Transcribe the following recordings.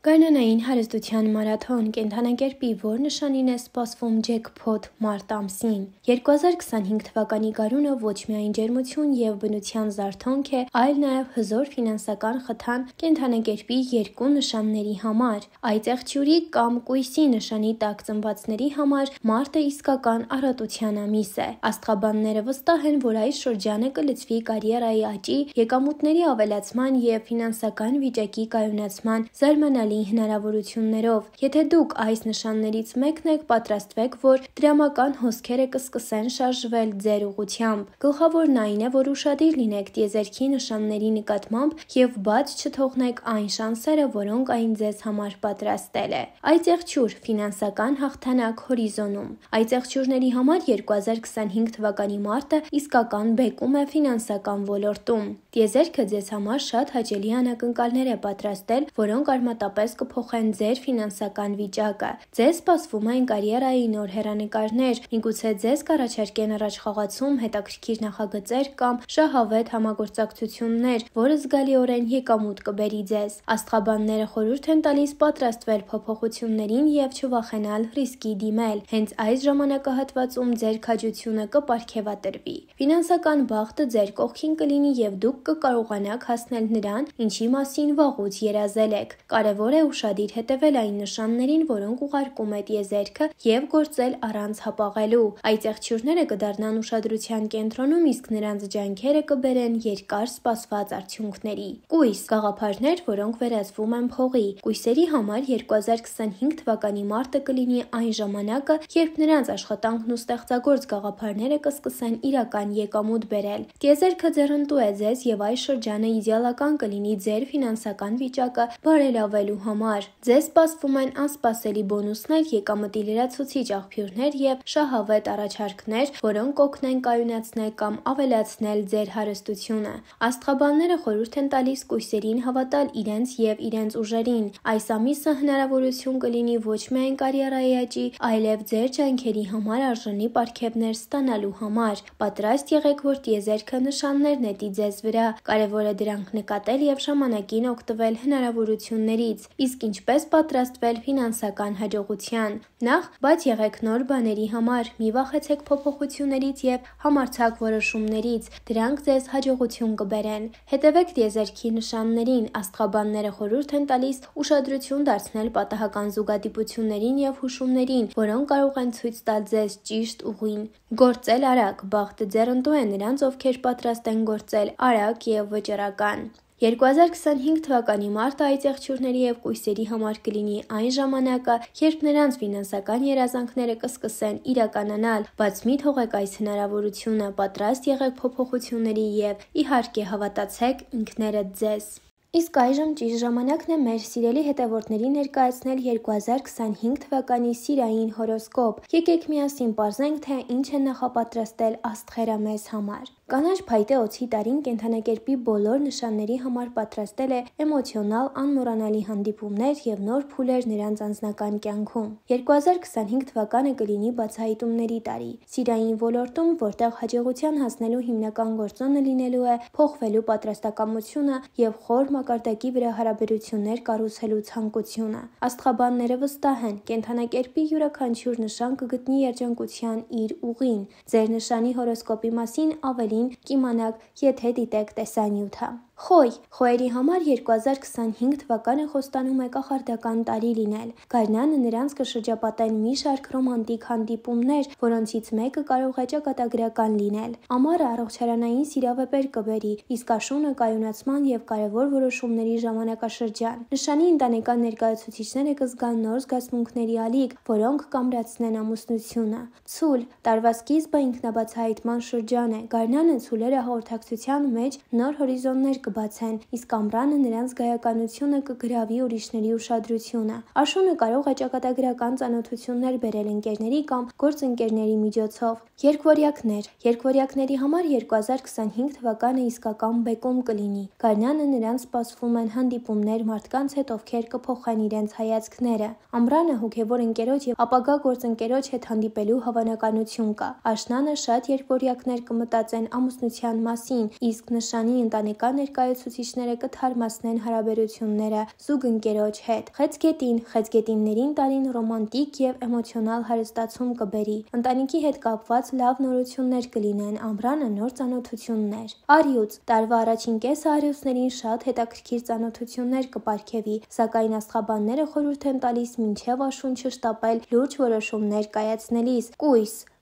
Գարնանային հարստության մարաթոն կենդանակերպի որ նշանին է սպասվում ջեքփոթ մարտ ամսին։ 2025 թվականի գարունը ոչ միայն ջերմություն և բնության զարթոնք է, այլ նաև հզոր ֆինանսական խթան կենդանակերպի երկու նշանների համար։ Այծեղջյուրի կամ կույսի նշանի տակ ծնվածների համար մարտը իսկական առատության ամիս է։ Աստղաբանները վստահ են, որ այս շրջանը կլցվի կարիերայի աճի, եկամուտների ավելացման և ֆինանսական վիճակի կայունացման զարմանալի հնարավորություններով։ Եթե դուք այս նշաններից մեկն եք, պատրաստվեք, որ դրամական հոսքերը կսկսեն շարժվել ձեր ուղղությամբ։ Գլխավորն այն է, որ ուշադիր լինեք տիեզերքի նշանների նկատմամբ և բաց չթողնեք այն շանսերը, որոնք այն ձեզ համար պատրաստել է։ Այծեղջյուր ֆինանսական հաղթանակ հորիզոնում։ Այծեղջյուրների համար 2025 թվականի մարտը իսկական բեկում է ֆինանսական ոլորտում։ Տիեզերքը ձեզ համար շատ հաճելի անակնկալներ է պատրաստել, որոնք արմատապես կփոխեն ձեր ֆինանսական վիճակը։ Ձեզ սպասվում են կարիերայի նոր հեռանկարներ, միգուցե ձեզ կառաջարկեն առաջխաղացում, հետաքրքիր նախագծեր կամ շահավետ համագործակցություններ, որը զգալիորեն եկամուտ կբերի ձեզ։ Աստղաբանները խորհուրդ են տալիս պատրաստվել փոփոխություններին և չվախենալ ռիսկի դիմել։ Հենց այս ժամանակահատվածում ձեր քաջությունը կպարգևատրվի։ Ֆինանսական բախտը ձեր կողքին կլինի և դուք կկարողանաք հասնել նրան, ինչի մասին վաղուց երազել եք։ Կարևոր է ուշադիր հետևել այն նշաններին, որոնք ուղարկում է տիեզերքը և գործել առանց հապաղելու։ Այծեղջյուրները կդառնան ուշադրության կենտրոնում, իսկ նրանց ջանքերը կբերեն երկար սպասված արդյունքների։ Կույս՝ գաղափարներ, որոնք վերածվում են փողի։ Կույսերի համար 2025 թվականի մարտը կլինի այն ժամանակը, երբ նրանց աշխատանքն ու ստեղծագործ գաղափարները կսկսեն իրական եկամուտ բերել։ Տիեզերքը ձեռնտու է ձեզ և այս շրջանը իդեալական կլինի ձեր ֆինանսական վիճակը բարելավելու համար։ Ձեզ սպասվում են անսպասելի բոնուսներ, եկամտի լրացուցիչ աղբյուրներ և շահավետ առաջարկներ, որոնք կօգնեն կայունացնել կամ ավելացնել ձեր հարստությունը։ Աստղաբանները խորհուրդ են տալիս կույսերին հավատալ իրենց և իրենց ուժերին։ Այս ամիսը հնարավորություն կլինի ոչ միայն կարիերայի աճի, այլև ձեր ջանքերի համար արժանի պարգևներ ստանալու համար։ Պատրաստ եղեք, որ տիեզերքը նշաններ նետի ձեզ վրա։ Կարևոր է դրանք նկատել և ժամանակին օգտվել հնարավորություններից։ Իսկ ինչպես պատրաստվել ֆինանսական հաջողության։ Նախ, բաց եղեք նոր բաների համար, մի վախեցեք փոփոխություններից և համարձակ որոշումներից, դրանք ձեզ հաջողություն կբերեն։ Հետևեք տիեզերքի նշաններին։ Աստղաբանները խորհուրդ են տալիս ուշադրություն դարձնել պատահական զուգադիպություններին և հուշումներին, որոնք կարող են ցույց տալ ձեզ ճիշտ ուղին։ Գործել արագ։ Բախտը ձեռնտու է նրանց, ովքեր պատրաստ են գործել արագ և վճռական։ 2025 թվականի մարտը այծեղջյուրների և կույսերի համար կլինի այն ժամանակը, երբ նրանց ֆինանսական երազանքները կսկսեն իրականանալ։ Բաց մի թողեք այս հնարավորությունը, պատրաստ եղեք փոփոխությունների և, իհարկե, հավատացեք ինքներդ ձեզ։ Իսկ այժմ ճիշտ ժամանակն է մեր սիրելի հետևորդներին ներկայացնել 2025 թվականի սիրային հորոսկոպ։ Եկեք միասին պարզենք, թե ինչ են նախապատրաստել աստղերը մեզ համար։ Կանաչ փայտե օձի տարին կենդանակերպի բոլոր նշանների համար պատրաստել է էմոցիոնալ անմոռանալի հանդիպումներ և նոր փուլեր նրանց անձնական կյանքում։ 2025 թվականը կլինի բացահայտումների տարի։ Սիրային ոլորտում, որտեղ հաջողության հասնելու հիմնական գործոնը լինելու է փոխվելու պատրաստակամությունը և խոր մակարդակի վրա հարաբերություններ կառուցելու ցանկությունը։ Աստղաբանները վստահ են, կենդանակերպի յուրաքանչյուր նշան կգտնի երջանկության իր ուղին։ Ձեր նշանի հորոսկոպի մասին ավելին կիմանաք, եթե դիտեք տեսանյութը։ Խոյ։ Խոյերի համար 2025 թվականը խոստանում է կախարդական տարի լինել։ Գարնանը նրանց կշրջապատեն մի շարք ռոմանտիկ հանդիպումներ, որոնցից մեկը կարող է ճակատագրական լինել։ Ամառը առողջարանային սիրավեպեր կբերի, իսկ աշունը կայունացման և կարևոր որոշումների ժամանակաշրջան։ Նշանի ընտանեկան ներկայացուցիչները կզգան նոր զգացմունքների ալիք, որոնք կամրացնեն ամուսնությունը։ Ցուլ։ Տարվա սկիզբը ինքնաբացահայտման շրջան է։ Գարնանը ցուլերը հաղորդակցության մեջ նոր հորիզոններ կբացեն, իսկ ամռանը նրանց գայականությունը կգրավի ուրիշների ուշադրությունը։ Աշունը կարող է ճակատագրական ծանոթություններ բերել ընկերների կամ գործընկերների միջոցով։ Երկվորյակներ։ Երկվորյակների համար 2025 թվականը իսկական բեկում կլինի։ Գարնանը նրանց սպասվում են հանդիպումներ մարդկանց հետ, ովքեր կփոխեն իրենց հայացքները։ Ամռանը հոգևոր ընկերոջ և ապագա գործընկերոջ հետ հանդիպելու հավանականություն կա։ Աշնանը շատ երկվորյակներ կմտածեն ամուսնության մասին, իսկ նշանի ընտանեկան ներկայացուցիչները կթարմացնեն հարաբերությունները զուգընկերոջ հետ։ Խեցգետիններին տարին ռոմանտիկ և էմոցիոնալ հարստացում կբերի։ Ընտանիքի հետ կապված լավ նորություններ կլինեն, ամռանը նոր ծանոթություններ։ Առյուծ տարվա առաջին կեսը առյուծներին շատ հետաքրքիր ծանոթություններ կպարգևի, սակայն աստղաբանները խորհուրդ են տալիս մինչև աշունչը շտապել լուրջ որոշումներ կայացնելիս։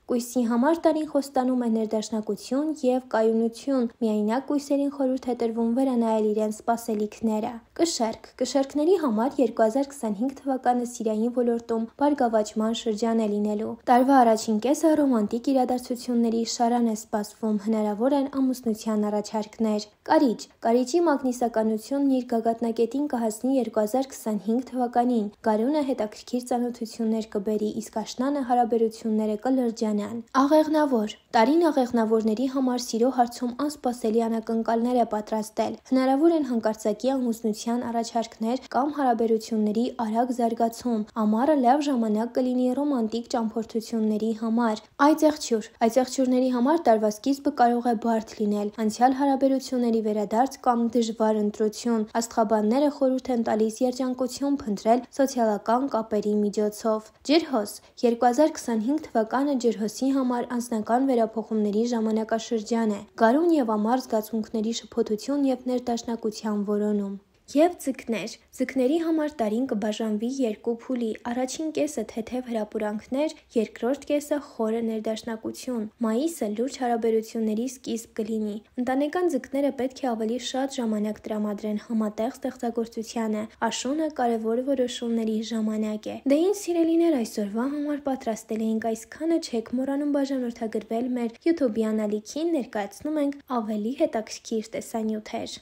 Կույսի համար տարին խոստանում է ներդաշնակություն և կայունություն, միայնակ կույսերին խորհուրդ է տրվում վերանայել իրենց սպասելիքները։ Կշեռքների համար 2025 թվականը սիրային ոլորտում բարգավաճման շրջան է լինելու։ Տարվա առաջին կեսը ռոմանտիկ իրադարձությունների շարան է սպասվում, հնարավոր են ամուսնության առաջարկներ։ Կարիճի մագնիսականությունն իր գագաթնակետին կհասնի 2025 թվականին։ Գարունը հետաքրքիր ծանոթություններ կբերի, իսկ աշնանը հարաբերությունները կլրջանան։ Տարին աղեղնավորների համար սիրո հարցում անսպասելի անակնկալներ է պատրաստել։ Հնարավոր են հանկարծակի ամուսնության առաջարկներ կամ հարաբերությունների արագ զարգացում։ Ամառը լավ ժամանակ կլինի ռոմանտիկ ճամփորդությունների համար։ Այծեղջյուրների համար տարվա սկիզբը կարող է բարդ լինել, անցյալ հարաբերությունների վերադարձ կամ դժվար ընտրություն։ Աստղաբանները խորհուրդ են տալիս երջանկություն փնտրել սոցիալական կապերի միջոցով։ Ջրհոս 2025 թվականը ջրհոսի համար անձնական վերափոխումների ժամանակաշրջան է։ Գարուն և ամառ զգացմունքների շփոթություն և ներդաշնակության որոնում։ Եվ ձկների համար տարին կբաժանվի երկու փուլի։ Առաջին կեսը թեթև հրապուրանքներ, երկրորդ կեսը խորը ներդաշնակություն։ Մայիսը լուրջ հարաբերությունների սկիզբ կլինի։ Ընտանեկան ձկները պետք է ավելի շատ ժամանակ տրամադրեն համատեղ ստեղծագործությանը։ Աշունը կարևոր որոշումների ժամանակ է։ Դե ինչ սիրելիներ, այսօրվա համար պատրաստել էինք այսքանը, չեք մոռանում բաժանորդագրվել մեր YouTube-յան ալիքին, ներկայացնում ենք ավելի հետաքրքիր տեսանյութեր։